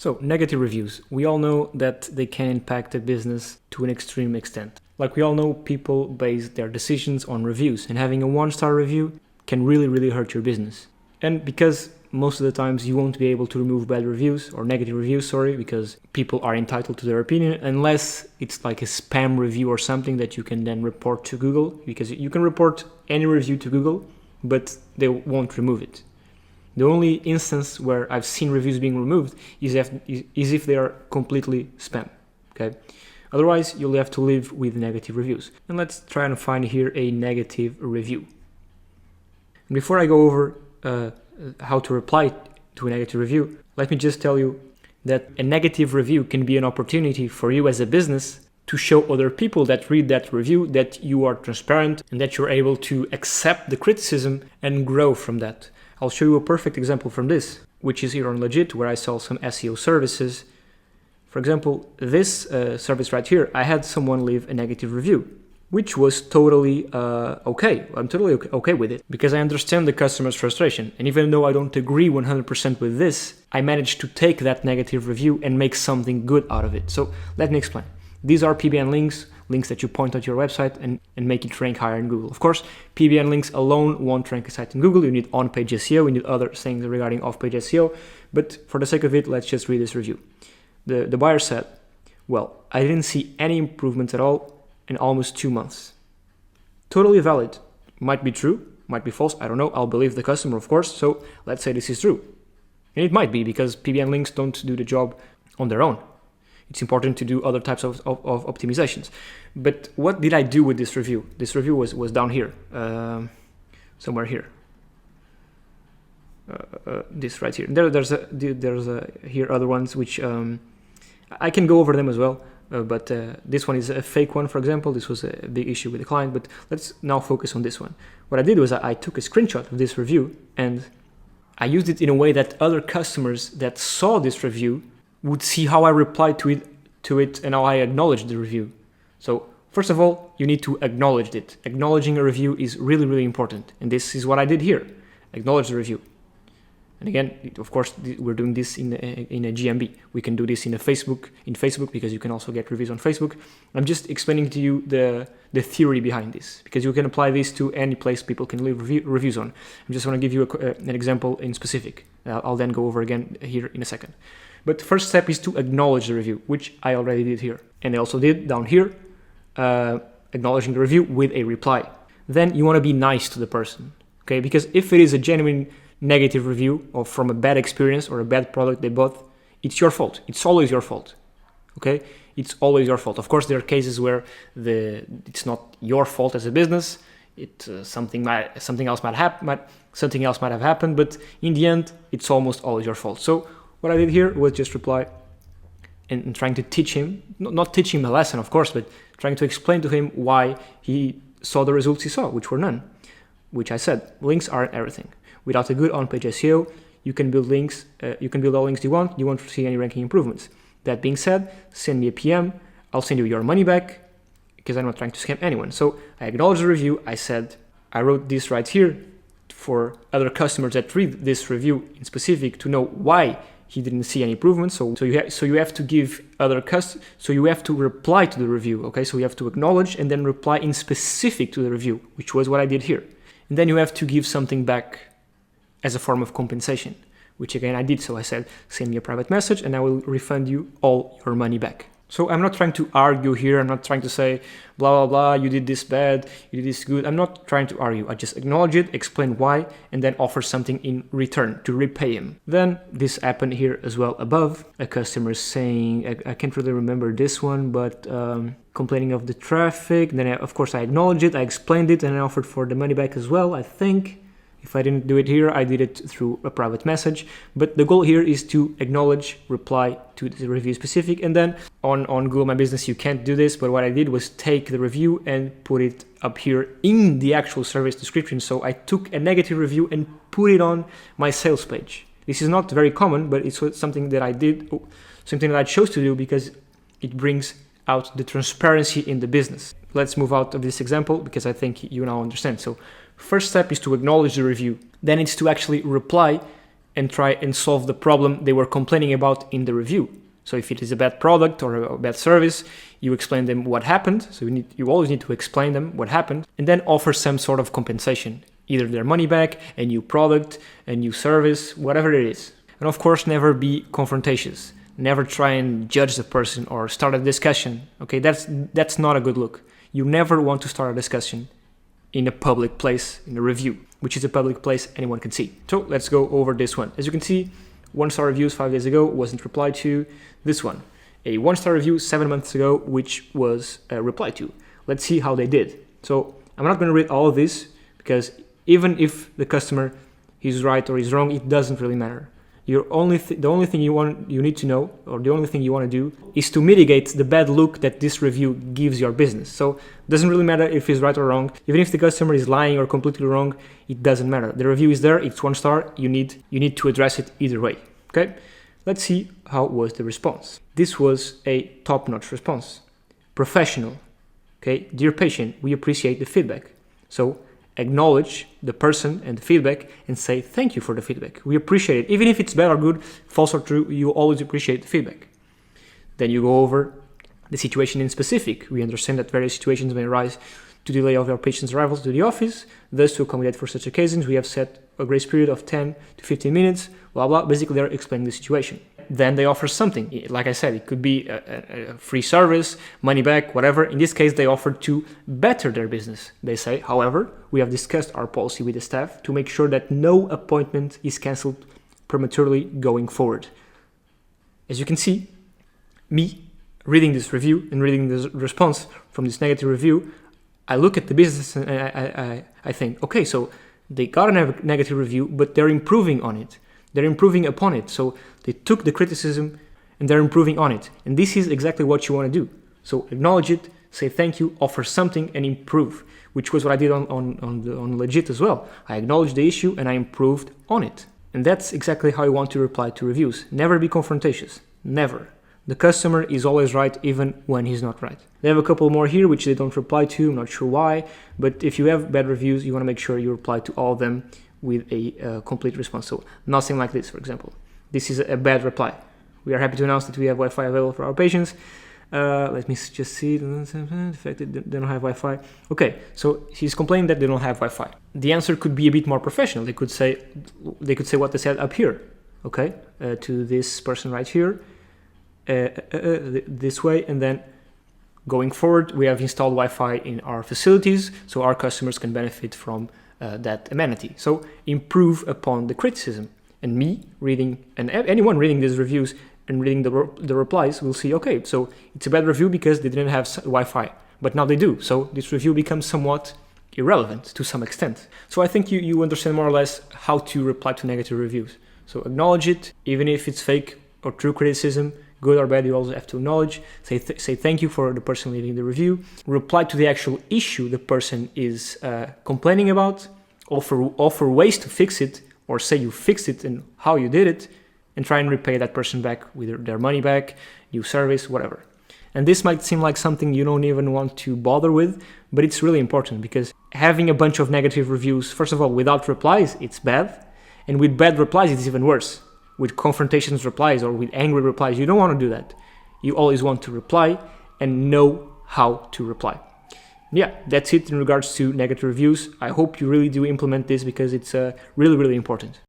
So, negative reviews. We all know that they can impact a business to an extreme extent. Like we all know, people base their decisions on reviews, and having a 1-star review can really hurt your business. And because most of the times you won't be able to remove bad reviews or negative reviews, because people are entitled to their opinion, unless it's like a spam review or something that you can then report to Google, because you can report any review to Google, but they won't remove it. The only instance where I've seen reviews being removed is if they are completely spam, okay? Otherwise, you'll have to live with negative reviews. And let's try and find here a negative review. And before I go over how to reply to a negative review, let me just tell you that a negative review can be an opportunity for you as a business to show other people that read that review that you are transparent and that you're able to accept the criticism and grow from that. I'll show you a perfect example from this, which is here on Legit, where I sell some SEO services. For example, this service right here, I had someone leave a negative review, which was totally okay. I'm totally okay with it because I understand the customer's frustration. And even though I don't agree 100% with this, I managed to take that negative review and make something good out of it. So let me explain. These are PBN links that you point at your website and make it rank higher in Google. Of course, PBN links alone won't rank a site in Google. You need on-page SEO, you need other things regarding off-page SEO. But for the sake of it, let's just read this review. The buyer said, well, I didn't see any improvements at all in almost 2 months. Totally valid. Might be true, might be false, I don't know. I'll believe the customer, of course. So let's say this is true. And it might be because PBN links don't do the job on their own. It's important to do other types of optimizations. But what did I do with this review? This review was down here, somewhere here. This right here. There's here other ones which I can go over them as well. But this one is a fake one, for example. This was a big issue with the client. But let's now focus on this one. What I did was I took a screenshot of this review and I used it in a way that other customers that saw this review would see how I replied to it and how I acknowledged the review. So first of all, you need to acknowledge it. Acknowledging a review is really important. And this is what I did here. Acknowledge the review. And again, of course, we're doing this in a GMB. We can do this in Facebook because you can also get reviews on Facebook. I'm just explaining to you the theory behind this because you can apply this to any place people can leave reviews on. I'm just going to give you an example in specific. I'll then go over again here in a second. But first step is to acknowledge the review, which I already did here. And I also did down here, acknowledging the review with a reply. Then you want to be nice to the person, okay? Because if it is a genuine negative review or from a bad experience or a bad product they bought, it's your fault. It's always your fault, okay? It's always your fault. Of course, there are cases where it's not your fault as a business. Something else might have happened, but in the end, it's almost always your fault. So what I did here was just reply and trying to teach him, not teach him a lesson, of course, but trying to explain to him why he saw the results he saw, which were none. Which I said, links aren't everything. Without a good on-page SEO, you can build links. You can build all links you want. You won't see any ranking improvements. That being said, send me a PM. I'll send you your money back because I'm not trying to scam anyone. So I acknowledged the review. I said, I wrote this right here for other customers that read this review in specific to know why he didn't see any improvements. So you have to give other so you have to reply to the review. Okay, so you have to acknowledge and then reply in specific to the review, which was what I did here. And then you have to give something back as a form of compensation, which again I did. So I said, send me a private message and I will refund you all your money back. So I'm not trying to argue here. I'm not trying to say, blah, blah, blah, you did this bad, you did this good. I'm not trying to argue. I just acknowledge it, explain why, and then offer something in return to repay him. Then this happened here as well above. A customer saying, I can't really remember this one, but complaining of the traffic. Then of course I acknowledged it, I explained it, and I offered for the money back as well, I think. If I didn't do it here, I did it through a private message. But the goal here is to acknowledge, reply to the review specific. And then on Google My Business, you can't do this. But what I did was take the review and put it up here in the actual service description. So I took a negative review and put it on my sales page. This is not very common, but it's something that I did, something that I chose to do because it brings out the transparency in the business. Let's move out of this example because I think you now understand. So first step is to acknowledge the review. Then it's to actually reply and try and solve the problem they were complaining about in the review. So if it is a bad product or a bad service, you explain them what happened. So you always need to explain them what happened, and then offer some sort of compensation, either their money back, a new product, a new service, whatever it is. And of course, never be confrontatious. Never try and judge the person or start a discussion. Okay, that's not a good look. You never want to start a discussion in a public place, in a review, which is a public place anyone can see. So let's go over this one. As you can see, 1-star reviews 5 days ago wasn't replied to. This one, a 1-star review 7 months ago, which was replied to. Let's see how they did. So I'm not going to read all of this, because even if the customer is right or is wrong, it doesn't really matter. The only thing you need to know, or the only thing you want to do, is to mitigate the bad look that this review gives your business. So it doesn't really matter if it's right or wrong. Even if the customer is lying or completely wrong, it doesn't matter. The review is there, it's 1 star, you need to address it either way. Okay? Let's see how was the response. This was a top-notch response. Professional. Okay? Dear patient, we appreciate the feedback. So acknowledge the person and the feedback and say thank you for the feedback. We appreciate it. Even if it's bad or good, false or true, you always appreciate the feedback. Then you go over the situation in specific. We understand that various situations may arise to delay of our patient's arrival to the office. Thus, to accommodate for such occasions, we have set a grace period of 10 to 15 minutes, blah, blah. Basically, they're explaining the situation. Then they offer something. Like I said, it could be a free service, money back, whatever. In this case, they offered to better their business. They say, however, we have discussed our policy with the staff to make sure that no appointment is cancelled prematurely going forward. As you can see, me reading this review and reading the response from this negative review, I look at the business and I think, okay, so they got a negative review, but they're improving on it. They're improving upon it. So they took the criticism and they're improving on it. And this is exactly what you want to do. So acknowledge it, say thank you, offer something, and improve, which was what I did on Legit as well. I acknowledged the issue and I improved on it. And that's exactly how you want to reply to reviews. Never be confrontatious. Never. The customer is always right even when he's not right. They have a couple more here which they don't reply to. I'm not sure why. But if you have bad reviews, you want to make sure you reply to all of them with a complete response. So nothing like this, for example. This is a bad reply. We are happy to announce that we have Wi-Fi available for our patients. Let me just see. Affected, they don't have Wi-Fi. Okay, so he's complaining that they don't have Wi-Fi. The answer could be a bit more professional. They could say what they said up here. Okay, to this person right here, this way, and then going forward, we have installed Wi-Fi in our facilities, so our customers can benefit from that amenity. So improve upon the criticism. And me reading, and anyone reading these reviews and reading the replies will see, okay, so it's a bad review because they didn't have Wi-Fi, but now they do. So this review becomes somewhat irrelevant to some extent. So I think you understand more or less how to reply to negative reviews. So acknowledge it, even if it's fake or true criticism, good or bad, you also have to acknowledge. Say thank you for the person leaving the review. Reply to the actual issue the person is complaining about. Offer ways to fix it, or say you fixed it and how you did it, and try and repay that person back with their money back, new service, whatever. And this might seem like something you don't even want to bother with, but it's really important because having a bunch of negative reviews, first of all, without replies, it's bad. And with bad replies, it's even worse. With confrontations replies or with angry replies, you don't want to do that. You always want to reply and know how to reply. Yeah, that's it in regards to negative reviews. I hope you really do implement this because it's really, really important.